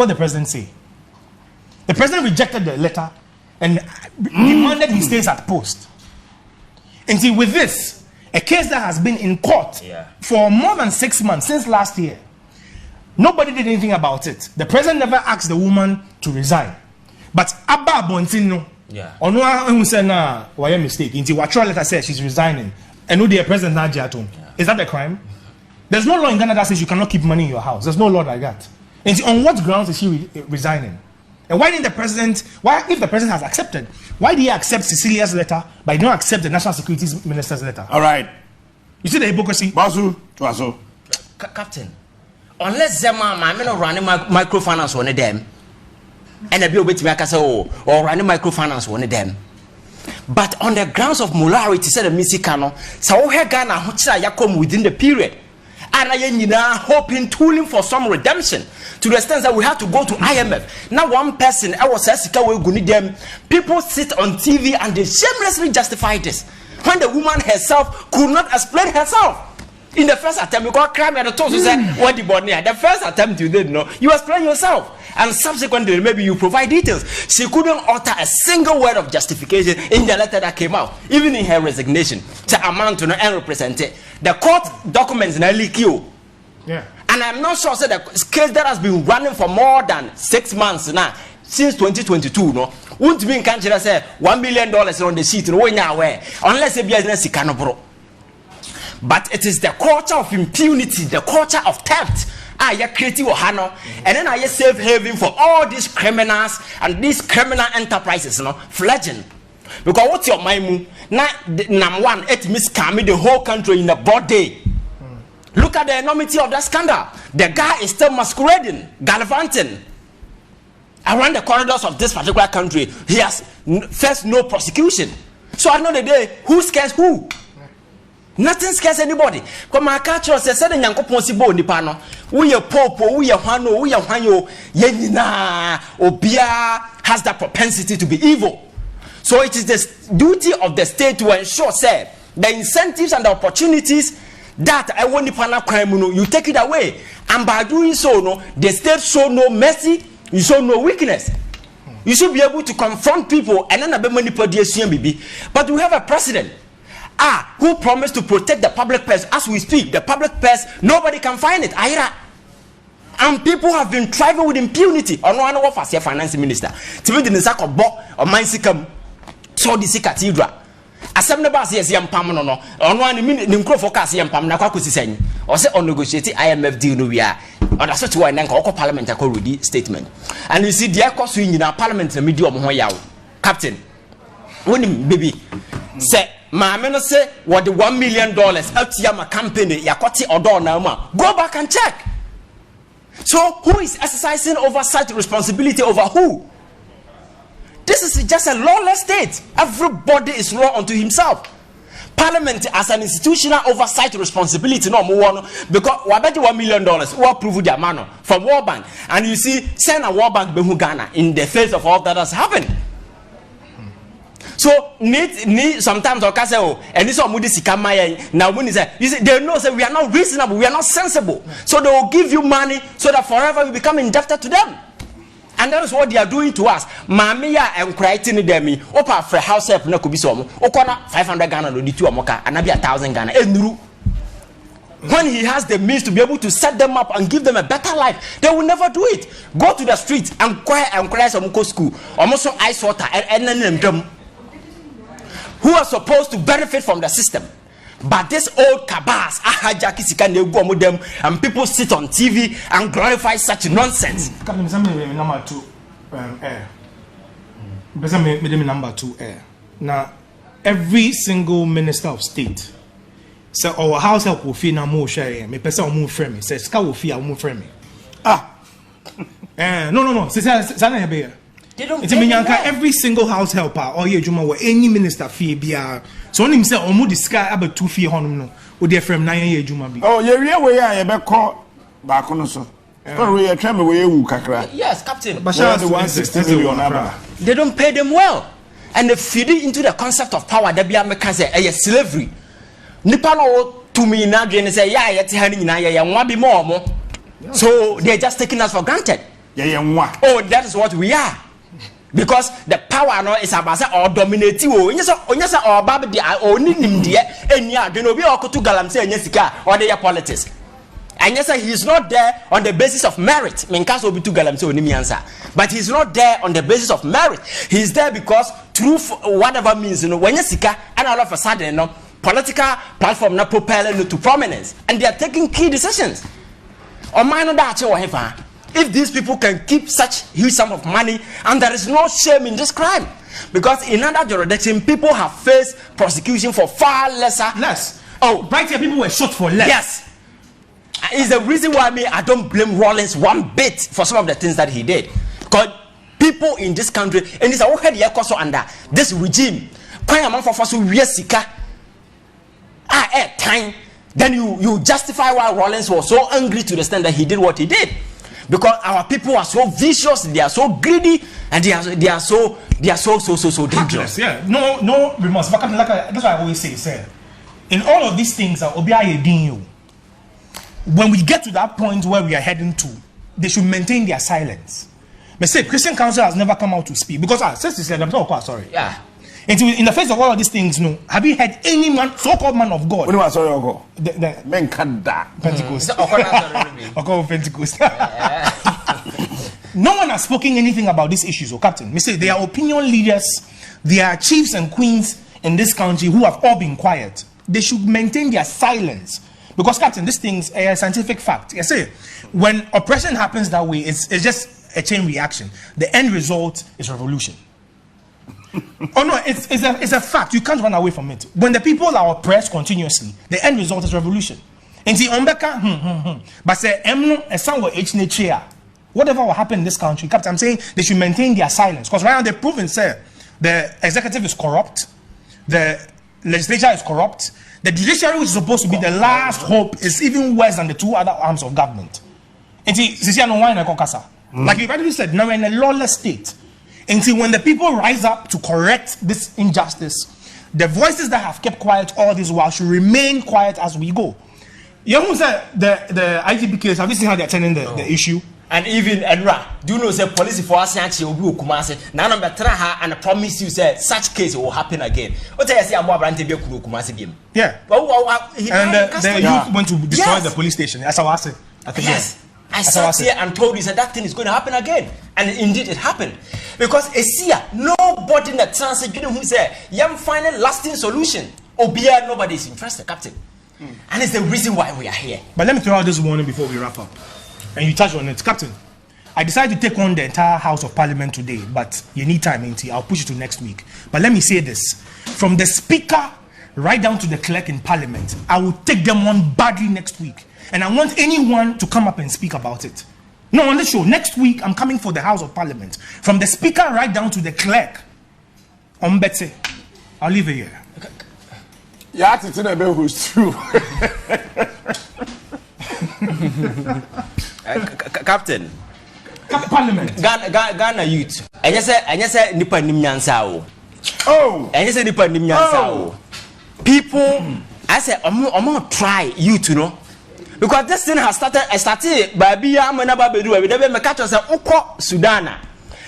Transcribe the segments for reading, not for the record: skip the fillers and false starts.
what the president say? The president rejected the letter and demanded he stays at post. And see, with this, a case that has been in court for more than 6 months, since last year, nobody did anything about it. The president never asked the woman to resign. But Abba Bontino, Onwa who said, nah, why a mistake? Inti Wachua letter says she's resigning. And who the president Najatum. Is that a crime? There's no law in Ghana that says you cannot keep money in your house. There's no law like that. And on what grounds is she resigning? And why didn't the president, if the president has accepted, why did he accept Cecilia's letter, but he did not accept the National Security Minister's letter? All right. You see the hypocrisy? Basu. Captain, unless Zema, my men are running microfinance on them, and a bill with me, or running microfinance on them. But on the grounds of molarity, said the Missikano, so Ghana, Yakom within the period. And I hoping, tooling for some redemption to the extent that we have to go to IMF. Now, one person, I was asking, people sit on TV and they shamelessly justify this. When the woman herself could not explain herself. In the first attempt, you got crime and the toast, you said, what the body? The first attempt you didn't know, you explain yourself. And subsequently, maybe you provide details. She couldn't utter a single word of justification in the letter that came out, even in her resignation, to amount to no and represent it. The court documents in a leak you. Yeah. And I'm not sure that the case that has been running for more than 6 months now, since 2022, no, won't be in country that say $1 million on the sheet, no, unless a business can bro. But it is the culture of impunity, the culture of theft. You're creating Ohano, and then I safe haven for all these criminals and these criminal enterprises, fledging. Because what's your mind? Number one, it miscammed the whole country in a broad day. Look at the enormity of that scandal. The guy is still masquerading, gallivanting around the corridors of this particular country. He has faced no prosecution. So at the end of the day, who scares who? Nothing scares anybody. Because my culture says, we are popo, we are hano, we are hanyo, yenina, obia has that propensity to be evil. So it is the duty of the state to ensure, say, the incentives and the opportunities that I want to crime, you take it away. And by doing so, no, the state show no mercy, you show no weakness. You should be able to confront people and then manipulate. But we have a president who promised to protect the public purse. As we speak, the public purse, nobody can find it. And people have been thriving with impunity. On one of us, finance minister. To the Nisako or Mansikam, so the cathedral. As some of us, yes, Yampamano, on 1 minute, Nimcro focus Yampamanakusi, or say on negotiating IMF deal, we are. Or that's what I call parliamentary statement. And you see, the cost in our parliament, the medium Hoyao. Captain, when baby say, my men say, what the $1 million up to Yama company, Yakoti or Donama, go back and check. So, who is exercising oversight responsibility over who? This is just a lawless state. Everybody is law unto himself. Parliament as an institutional oversight responsibility, no more because we bet $1 million who approve their manner from World Bank, and you see, send a World Bank Behu Ghana in the face of all that has happened. So need sometimes or and this one now when you see they know say we are not reasonable, we are not sensible. So they will give you money so that forever you become indebted to them. And that is what they are doing to us. Mamia and creating them opa for house help na could be some okona 500 Ghana no 2 amoka and be 1,000 Ghana. When he has the means to be able to set them up and give them a better life, they will never do it. Go to the street and cry some school, almost some ice water and them who are supposed to benefit from the system. But this old cabas, them, and people sit on TV and glorify such nonsense. Number 2 air. Number 2 air. Now, every single minister of state say, our house help will feel no more share. Me person will move frame. Say, ska will feel move frame. No. Say, it's every single house helper or any minister fee bia. So when him say omu disca about 2 fee honum no, o dey from 9 year juma bi. Oh, you real way I be call back on so. So we try me we wu kakra. Yes, Captain. But the 160 million. They don't pay them well. And they feed it into the concept of power that be American say slavery. Nipa no to me na dwen say ya yet hand nyina ya wan be more. So they're just taking us for granted. Oh, that is what we are. Because the power no is about or dominate you. Onyesa or baby or ninim dear and ya do no be or to galam say nyesika or their politics. And yes, he is not there on the basis of merit. Menkaso be to galam say onimiansa. But he's not there on the basis of merit. He's there because through whatever means, when nyesika and all of a sudden political platform na propelling to prominence and they are taking key decisions. Or minor that or whatever. If these people can keep such huge sum of money, and there is no shame in this crime, because in other jurisdictions people have faced prosecution for far less. Oh, right here people were shot for less. Yes, is the reason why I don't blame Rawlings one bit for some of the things that he did, because people in this country and it's already also under this regime. Time. Then you justify why Rawlings was so angry to the extent that he did what he did. Because our people are so vicious, they are so greedy, and they are so dangerous. Yeah, no remorse. But that's what I always say, in all of these things, when we get to that point where we are heading to, they should maintain their silence. But say Christian Council has never come out to speak because Cecilia, I'm not sorry. Yeah. And in the face of all of these things, have you heard any man, so-called man of God? When was sorry, the men can die. Pentecost. Pentecost. No one has spoken anything about these issues, Captain. We say they are opinion leaders, they are chiefs and queens in this country who have all been quiet. They should maintain their silence. Because, Captain, these things are a scientific fact. I say, when oppression happens that way, it's just a chain reaction. The end result is revolution. Oh no, it's a fact. You can't run away from it. When the people are oppressed continuously, the end result is revolution. And see, but say, whatever will happen in this country, Captain, I'm saying they should maintain their silence. Because right now they've proven, sir, the executive is corrupt, the legislature is corrupt, the judiciary, which is supposed to be the last hope, is even worse than the two other arms of government. And see, like you rightly said, now we're in a lawless state. And see, when the people rise up to correct this injustice, the voices that have kept quiet all this while should remain quiet as we go. You know, the IGP case, have you seen how they're turning the issue? And even Enra, do you know say police for us will be Kumasi? Now number 3 and I promise you say such case will happen again. What I say about Brante Kumasi game. Yeah. And the youth went to destroy the police station. That's how I say. Yes. I sat here and told you that thing is going to happen again. And indeed it happened. Because nobody in the transit who say, "Yam find a lasting solution." Obia, nobody is interested, Captain. And it's the reason why we are here. But let me throw out this warning before we wrap up. And you touch on it, Captain. I decided to take on the entire House of Parliament today, but you need time, ain't you? I'll push it to next week. But let me say this: from the Speaker right down to the clerk in Parliament, I will take them on badly next week. And I want anyone to come up and speak about it. No, on the show. Next week, I'm coming for the House of Parliament. From the Speaker right down to the clerk. Betsy. I'll leave it here. Yeah, it's in a bit who's true. Captain. Parliament. Ghana youth. And you say nipa nimnyansa. Oh. And you say nipa nimnyansa. People, I say, I'm gonna try you to know. Because this thing has started by Bia Manaba Bedu, we never make us a Oko Sudana.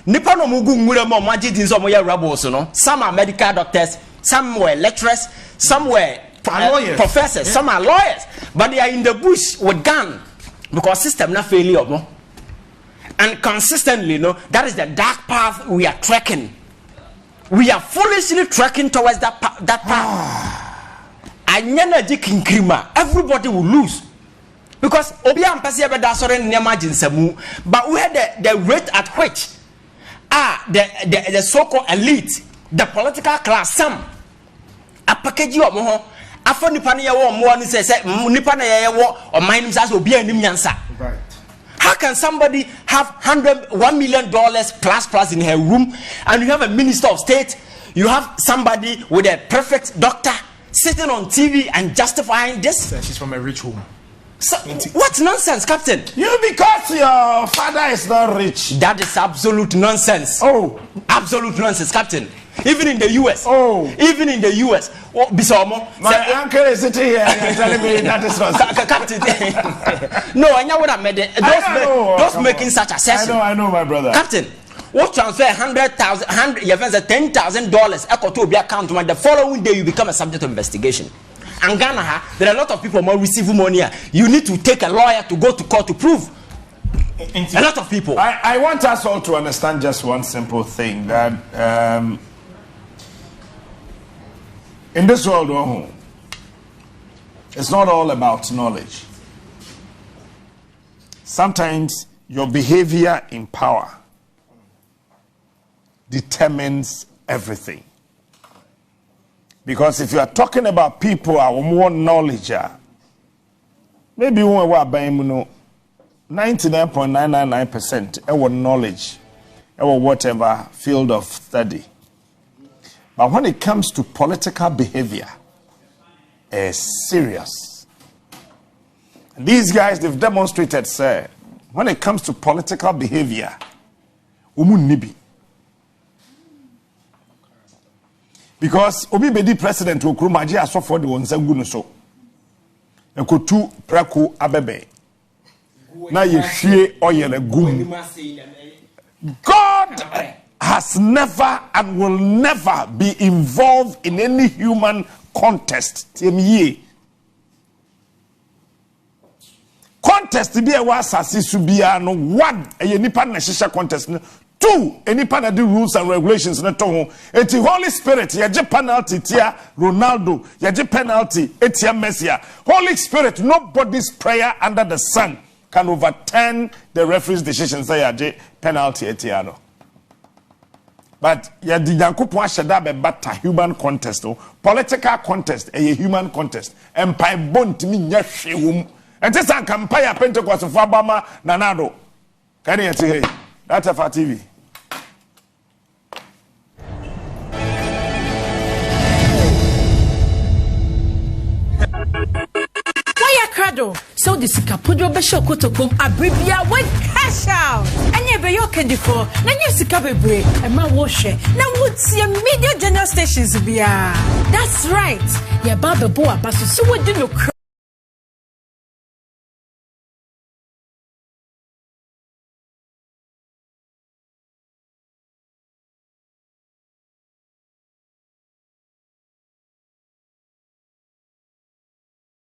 Nippon Mugu Muramo Majid in some way rebels, some are medical doctors, some were lecturers, some were professors, some are lawyers, but they are in the bush with gun because system not failure. And consistently, that is the dark path we are trekking. We are foolishly trekking towards that path. Everybody will lose. Because Obia and Passia Bedasoren Nemajin Samu, but we had the rate at which the so-called elite, the political class, some a package of Moho, after Nipania war more says Nipania war or my name is Obia Nimyansa. Right. How can somebody have $1 million plus in her room, and you have a minister of state, you have somebody with a perfect doctor sitting on TV and justifying this? She's from a rich home. So, what nonsense, Captain? You because your father is not rich. That is absolute nonsense. Oh, absolute nonsense, Captain. Even in the US. Oh. Even in the US. Oh, Bisomo. My uncle is sitting here and telling me that is not. Captain. No, I know what I made. Those making such assessment. I know, my brother. Captain, what transfer $100,000, you have $10,000 echo to be account to the following day you become a subject of investigation. And Ghana, there are a lot of people more receiving money. You need to take a lawyer to go to court to prove. A lot of people. I want us all to understand just one simple thing, that in this world, it's not all about knowledge. Sometimes your behavior in power determines everything. Because if you are talking about people who are more knowledge, maybe we were buying 99.999% our knowledge, our whatever field of study. But when it comes to political behavior, it's serious. And these guys, they've demonstrated, sir, when it comes to political behavior, nibi. Because Obi Bedi President Okrumaji aso for the ones and so. And kutu prako abebe. Na ye oil a gum. God has never and will never be involved in any human contest. Contest be a wasasi subia no one a nipa na shisha contest. Two, any panel do rules and regulations na toho. Eti Holy Spirit, yaje penalty tia Ronaldo, yaje penalty etia Messi. Holy Spirit, nobody's prayer under the sun can overturn the referee's decision. Say yaje penalty etia no. But yadi Yankopon ashada be bata human contest, political contest, a human contest. Empire bont mi nya hwewum. Enti san kampanya Pentecost for Obama nanado. Can you see? That's a TV. Crado, so the Sikapudo Besho Kotokum, Abribia, what cash out? And you be your candy for, then you Sikabe break, and my washer. Now, would see a media general stations be? That's right. Ya Baba Boa, but so what do you cry?